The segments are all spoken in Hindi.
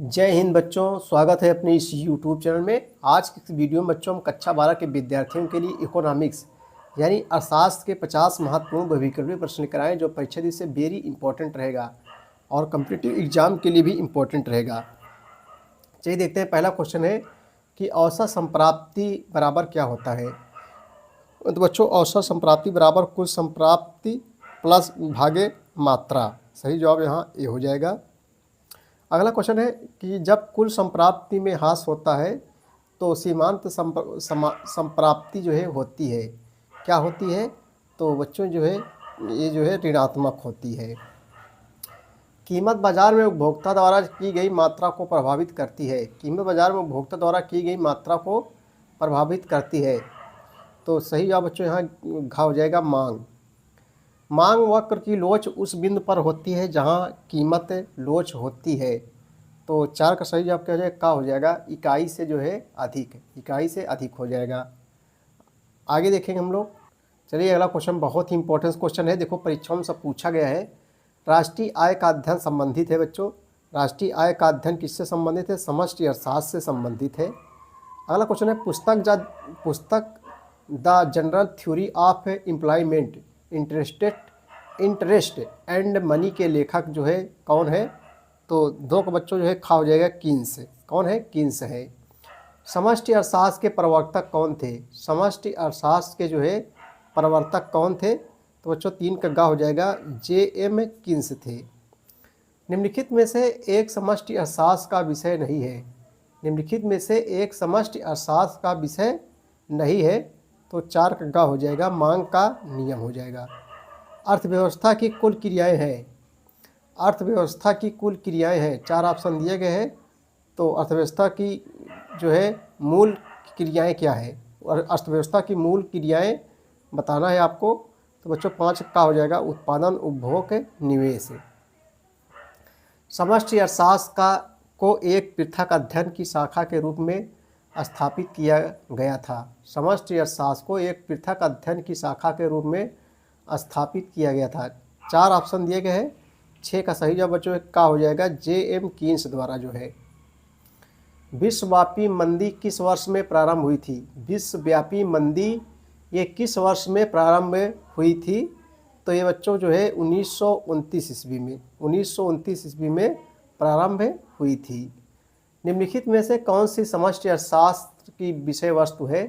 जय हिंद बच्चों, स्वागत है अपने इस YouTube चैनल में। आज की इस वीडियो में बच्चों हम कक्षा 12 के विद्यार्थियों के लिए इकोनॉमिक्स यानी अर्थशास्त्र के 50 महत्वपूर्ण बहुविकल्पीय प्रश्न लेकर आए जो परीक्षा दी से वेरी इंपॉर्टेंट रहेगा और कम्पिटिटिव एग्जाम के लिए भी इम्पोर्टेंट रहेगा। चलिए देखते हैं। पहला क्वेश्चन है कि औसत संप्राप्ति बराबर क्या होता है। तो बच्चों, औसत संप्राप्ति बराबर कुल संप्राप्ति प्लस भागे मात्रा। सही जवाब यहाँ ए हो जाएगा। अगला क्वेश्चन है कि जब कुल संप्राप्ति में ह्रास होता है तो सीमांत संप्राप्ति जो है होती है, क्या होती है? तो बच्चों जो है ये जो है ऋणात्मक होती है। कीमत बाजार में उपभोक्ता द्वारा की गई मात्रा को प्रभावित करती है। कीमत बाजार में उपभोक्ता द्वारा की गई मात्रा को प्रभावित करती है। तो सही जवाब बच्चों यहाँ घा हो जाएगा मांग। मांग वक्र की लोच उस बिंदु पर होती है जहां कीमत लोच होती है। तो 4 का सही जवाब क्या हो जाएगा? का हो जाएगा इकाई से जो है अधिक, इकाई से अधिक हो जाएगा। आगे देखेंगे हम लोग। चलिए अगला क्वेश्चन बहुत ही इंपॉर्टेंट क्वेश्चन है। देखो परीक्षाओं में सब पूछा गया है। राष्ट्रीय आय का अध्ययन संबंधित है बच्चों। राष्ट्रीय आय का अध्ययन किससे संबंधित है? समष्टि अर्थशास्त्र से संबंधित है। अगला क्वेश्चन है पुस्तक the general theory of employment interest and money के लेखक जो है कौन है? तो 2 का बच्चों जो है खा हो जाएगा कीन्स। कौन है? कीन्स है। समष्टि अर्थशास्त्र के प्रवर्तक कौन थे? समष्टि अर्थशास्त्र के जो है प्रवर्तक कौन थे? तो बच्चों 3 का गा हो जाएगा J.M. कीन्स थे। निम्नलिखित में से एक समष्टि अर्थशास्त्र का विषय नहीं है। निम्नलिखित में से एक समष्टि अर्थशास्त्र का विषय नहीं है। तो 4 का गा हो जाएगा मांग का नियम हो जाएगा। अर्थव्यवस्था की कुल क्रियाएं हैं। अर्थव्यवस्था की कुल क्रियाएं हैं। 4 ऑप्शन दिए गए हैं। तो अर्थव्यवस्था की जो है मूल क्रियाएं क्या है और अर्थव्यवस्था की मूल क्रियाएं बताना है आपको। तो बच्चों 5 का हो जाएगा उत्पादन, उपभोग, निवेश। समष्टि अर्थशास्त्र को एक पृथक अध्ययन की शाखा के रूप में स्थापित किया गया था। समष्टि अर्थशास्त्र को एक पृथक अध्ययन की शाखा के रूप में स्थापित किया गया था। 4 ऑप्शन दिए गए हैं। 6 का सही जवाब बच्चों का हो जाएगा J.M. कीन्स द्वारा जो है। विश्वव्यापी मंदी किस वर्ष में प्रारंभ हुई थी? विश्वव्यापी मंदी ये किस वर्ष में प्रारंभ हुई थी? तो ये बच्चों जो है 1929 ईस्वी में 1929 ईस्वी में प्रारंभ हुई थी। निम्नलिखित में से कौन सी समष्टि अर्थशास्त्र की विषय वस्तु है?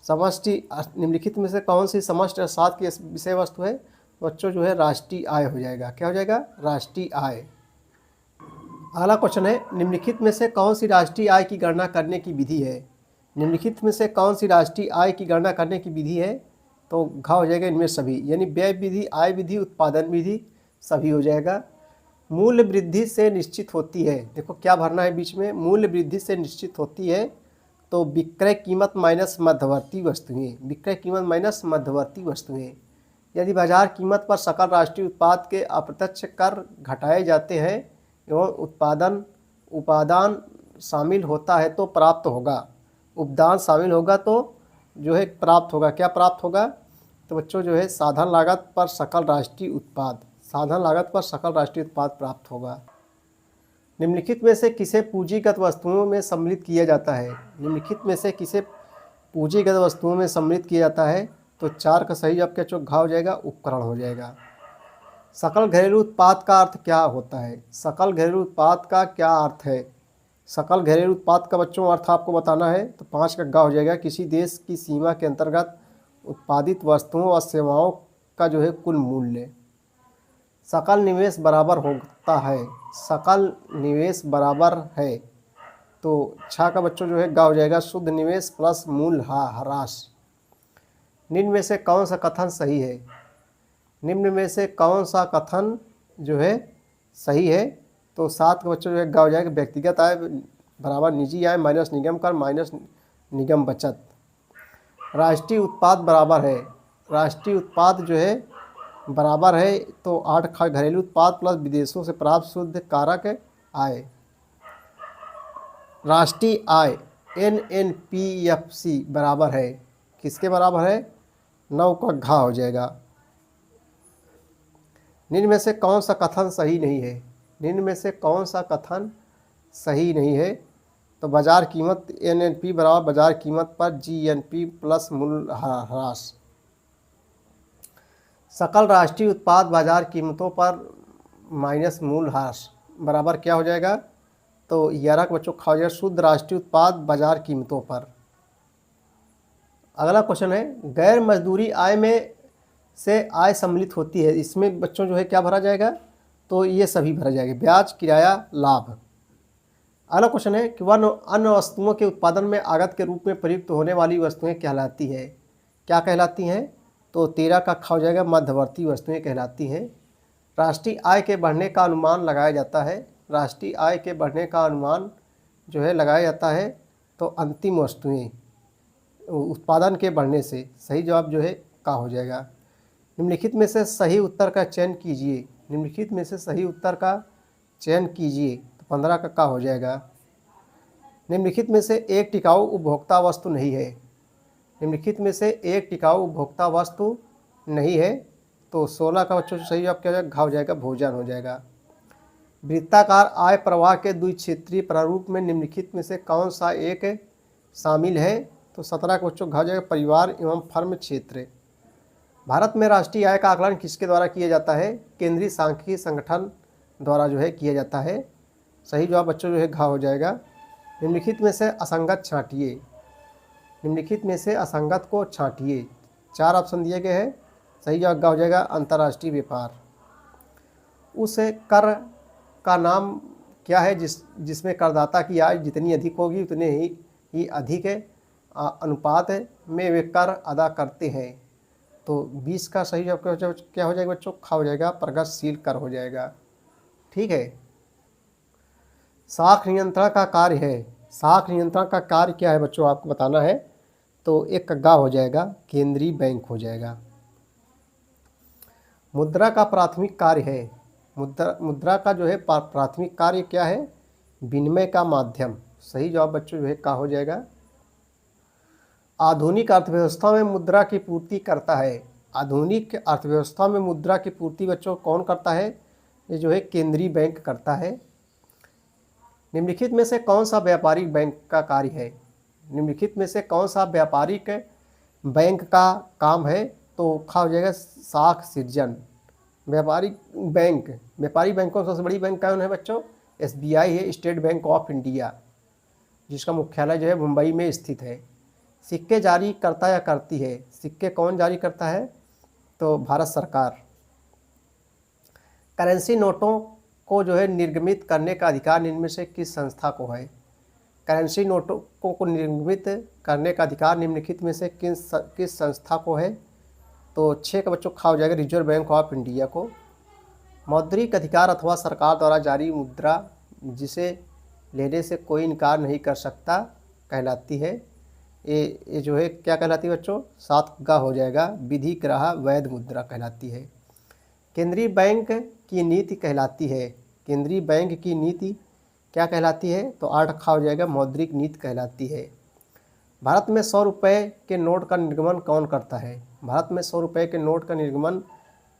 निम्नलिखित में से कौन सी समष्टि अर्थशास्त्र की विषय वस्तु है? बच्चों जो है राष्ट्रीय आय हो जाएगा। क्या हो जाएगा? राष्ट्रीय आय। अगला क्वेश्चन है निम्नलिखित में से कौन सी राष्ट्रीय आय की गणना करने की विधि है? निम्नलिखित में से कौन सी राष्ट्रीय आय की गणना करने की विधि है? तो घ हो जाएगा इनमें सभी, यानी व्यय विधि, आय विधि, उत्पादन विधि, सभी हो जाएगा। मूल्य वृद्धि से निश्चित होती है। देखो क्या भरना है बीच में, मूल्य वृद्धि से निश्चित होती है। तो विक्रय कीमत माइनस मध्यवर्ती वस्तुएं, विक्रय कीमत माइनस मध्यवर्ती वस्तुएं। यदि बाजार कीमत पर सकल राष्ट्रीय उत्पाद के अप्रत्यक्ष कर घटाए जाते हैं एवं उपादान शामिल होता है तो प्राप्त होगा, उपदान शामिल होगा तो जो है प्राप्त होगा। क्या प्राप्त होगा? तो बच्चों जो है साधन लागत पर सकल राष्ट्रीय उत्पाद, साधन लागत पर सकल राष्ट्रीय उत्पाद प्राप्त होगा। निम्नलिखित में से किसे पूंजीगत वस्तुओं में सम्मिलित किया जाता है? निम्नलिखित में से किसे पूंजीगत वस्तुओं में सम्मिलित किया जाता है? तो 4 का सही जवाब क्या घा हो जाएगा? उपकरण हो जाएगा। सकल घरेलू उत्पाद का अर्थ क्या होता है? सकल घरेलू उत्पाद का क्या अर्थ है? सकल घरेलू उत्पाद का बच्चों अर्थ आपको बताना है। तो 5 का घा हो जाएगा किसी देश की सीमा के अंतर्गत उत्पादित वस्तुओं और सेवाओं का जो है कुल मूल्य। सकल निवेश बराबर होता है, सकल निवेश बराबर है। तो 6 का बच्चों जो है गा हो जाएगा शुद्ध निवेश प्लस मूल्य ह्रास। निम्न में से कौन सा कथन सही है? निम्न में से कौन सा कथन जो है सही है? तो 7 का बच्चों जो है गा हो जाएगा व्यक्तिगत आय बराबर निजी आय माइनस निगम कर माइनस निगम बचत। राष्ट्रीय उत्पाद बराबर है, राष्ट्रीय उत्पाद जो है बराबर है। तो 8 घरेलू उत्पाद प्लस विदेशों से प्राप्त शुद्ध कारक आय। राष्ट्रीय आय NNPFC बराबर है किसके बराबर है? 9 का घा हो जाएगा। निम्न में से कौन सा कथन सही नहीं है? निम्न में से कौन सा कथन सही नहीं है। तो बाजार कीमत NNP बराबर बाजार कीमत पर GNP प्लस मूल्य ह्रास। सकल राष्ट्रीय उत्पाद बाजार कीमतों पर माइनस मूल्य ह्रास बराबर क्या हो जाएगा? तो 11 का बच्चों खा हो जाएगा शुद्ध राष्ट्रीय उत्पाद बाजार कीमतों पर। अगला क्वेश्चन है गैर मजदूरी आय में से आय सम्मिलित होती है, इसमें बच्चों जो है क्या भरा जाएगा? तो ये सभी भरा जाएगा, ब्याज, किराया, लाभ। अगला क्वेश्चन है कि वह अन्य वस्तुओं के उत्पादन में आगत के रूप में प्रयुक्त होने वाली वस्तुएं कहलाती है, क्या कहलाती हैं? तो 13 का खा हो जाएगा मध्यवर्ती वस्तुएं कहलाती हैं। राष्ट्रीय आय के बढ़ने का अनुमान लगाया जाता है, राष्ट्रीय आय के बढ़ने का अनुमान जो है लगाया जाता है तो अंतिम वस्तुएं उत्पादन के बढ़ने से। सही जवाब जो है का हो जाएगा। निम्नलिखित में से सही उत्तर का चयन कीजिए, निम्नलिखित में से सही उत्तर का चयन कीजिए। तो 15 का हो जाएगा। निम्नलिखित में से एक टिकाऊ उपभोक्ता वस्तु नहीं है, निम्नलिखित में से एक टिकाऊ उपभोक्ता वस्तु नहीं है। तो 16 का बच्चों सही जवाब क्या हो जाएगा? घा हो जाएगा, भोजन हो जाएगा। वृत्ताकार आय प्रवाह के द्विक्षेत्रीय प्रारूप में निम्नलिखित में से कौन सा एक शामिल है? तो 17 का बच्चों घा हो जाएगा परिवार एवं फर्म क्षेत्र। भारत में राष्ट्रीय आय का आकलन किसके द्वारा किया जाता है? केंद्रीय सांख्यिकी संगठन द्वारा जो है किया जाता है। सही जवाब बच्चों जो है घा हो जाएगा। निम्नलिखित में से असंगत छांटिए, निम्नलिखित में से असंगत को छांटिए। 4 ऑप्शन दिए गए हैं, सही जवाब हो जाएगा अंतर्राष्ट्रीय व्यापार। उस कर का नाम क्या है जिसमें करदाता की आय जितनी अधिक होगी उतने ही अधिक अनुपात में वे कर अदा करते हैं। तो 20 का सही जवाब क्या हो जाएगा बच्चों? खा हो जाएगा, प्रगतिशील कर हो जाएगा। ठीक है। साख नियंत्रण का कार्य है, साख नियंत्रण का कार्य क्या है बच्चों आपको बताना है। तो एक गा हो जाएगा, केंद्रीय बैंक हो जाएगा। मुद्रा का प्राथमिक कार्य है, मुद्रा का जो है प्राथमिक कार्य क्या है? विनिमय का माध्यम। सही जवाब बच्चों जो है का हो जाएगा। आधुनिक अर्थव्यवस्था में मुद्रा की पूर्ति करता है, आधुनिक अर्थव्यवस्था में मुद्रा की पूर्ति बच्चों कौन करता है? ये जो है केंद्रीय बैंक करता है। निम्नलिखित में से कौन सा व्यापारिक बैंक का कार्य है? निम्नलिखित में से कौन सा व्यापारिक बैंक का काम है? तो खा हो जाएगा साख सृजन। व्यापारिक बैंक, व्यापारिक बैंकों में सबसे बड़ी बैंक कौन है बच्चों? SBI है, स्टेट बैंक ऑफ इंडिया, जिसका मुख्यालय जो है मुंबई में स्थित है। सिक्के जारी करता या करती है? सिक्के कौन जारी करता है? तो भारत सरकार। करेंसी नोटों को जो है निर्गमित करने का अधिकार निम्न में से किस संस्था को है? करेंसी नोटों को निर्गमित करने का अधिकार निम्नलिखित में से किस संस्था को है? तो 6 का बच्चों खा हो जाएगा रिजर्व बैंक ऑफ इंडिया को। मौद्रिक अधिकार अथवा सरकार द्वारा जारी मुद्रा जिसे लेने से कोई इनकार नहीं कर सकता कहलाती है। ये जो है क्या कहलाती है बच्चों? 7 गा हो जाएगा, विधि ग्राह वैध मुद्रा कहलाती है। केंद्रीय बैंक की नीति कहलाती है, केंद्रीय बैंक की नीति क्या कहलाती है? तो 8 खा हो जाएगा मौद्रिक नीति कहलाती है। भारत में 100 रुपये के नोट का निर्गमन कौन करता है? भारत में 100 रुपये के नोट का निर्गमन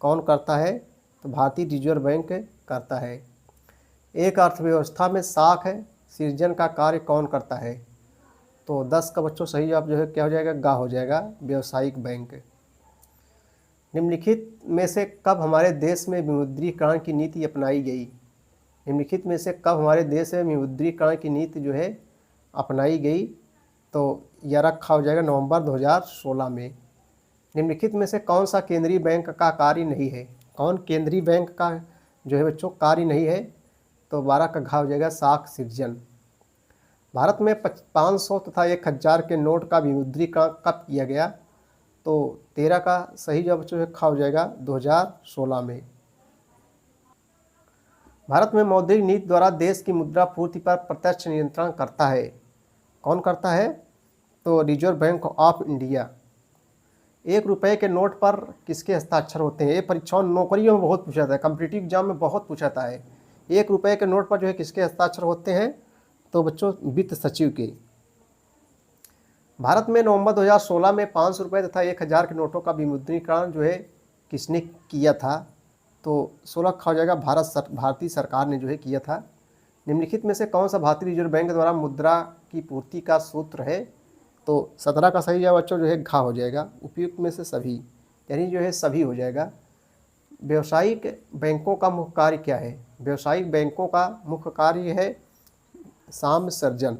कौन करता है? तो भारतीय रिजर्व बैंक करता है। एक अर्थव्यवस्था में साख सृजन का कार्य कौन करता है? तो 10 का बच्चों सही जवाब जो है क्या हो जाएगा? गा हो जाएगा, व्यावसायिक बैंक। निम्नलिखित में से कब हमारे देश में विमुद्रीकरण की नीति अपनाई गई? निम्नलिखित में से कब हमारे देश में विमुद्रीकरण की नीति जो है अपनाई गई? तो यह रखा हो जाएगा नवंबर 2016 में। निम्नलिखित में से कौन सा केंद्रीय बैंक का कार्य नहीं है? कौन केंद्रीय बैंक का जो है बच्चों कार्य नहीं है? तो 12 का घा हो जाएगा साख सृजन। भारत में 500 तथा 1000 के नोट का विमुद्रीकरण कब किया गया? तो 13 का सही जवाब बच्चों है खा हो जाएगा 2016 में। भारत में मौद्रिक नीति द्वारा देश की मुद्रा पूर्ति पर प्रत्यक्ष नियंत्रण करता है, कौन करता है? तो रिजर्व बैंक ऑफ इंडिया। 1 रुपये के नोट पर किसके हस्ताक्षर होते हैं? ये परीक्षाओं नौकरियों में बहुत पूछा था, कॉम्पिटिटिव एग्जाम में बहुत पूछा था है। 1 रुपये के नोट पर जो है किसके हस्ताक्षर होते हैं? तो बच्चों वित्त सचिव के। भारत में नवंबर 2016 में 500 रुपये तथा 1000 के नोटों का विमुद्रीकरण जो है किसने किया था? तो 16 खा हो जाएगा भारतीय सरकार ने जो है किया था। निम्नलिखित में से कौन सा भारतीय रिजर्व बैंक द्वारा मुद्रा की पूर्ति का सूत्र है? तो 17 का सही जवाब बच्चों जो है घ हो जाएगा, उपयुक्त में से सभी, यानी जो है सभी हो जाएगा। व्यावसायिक बैंकों का मुख्य कार्य क्या है? व्यावसायिक बैंकों का मुख्य कार्य है साम्य सर्जन।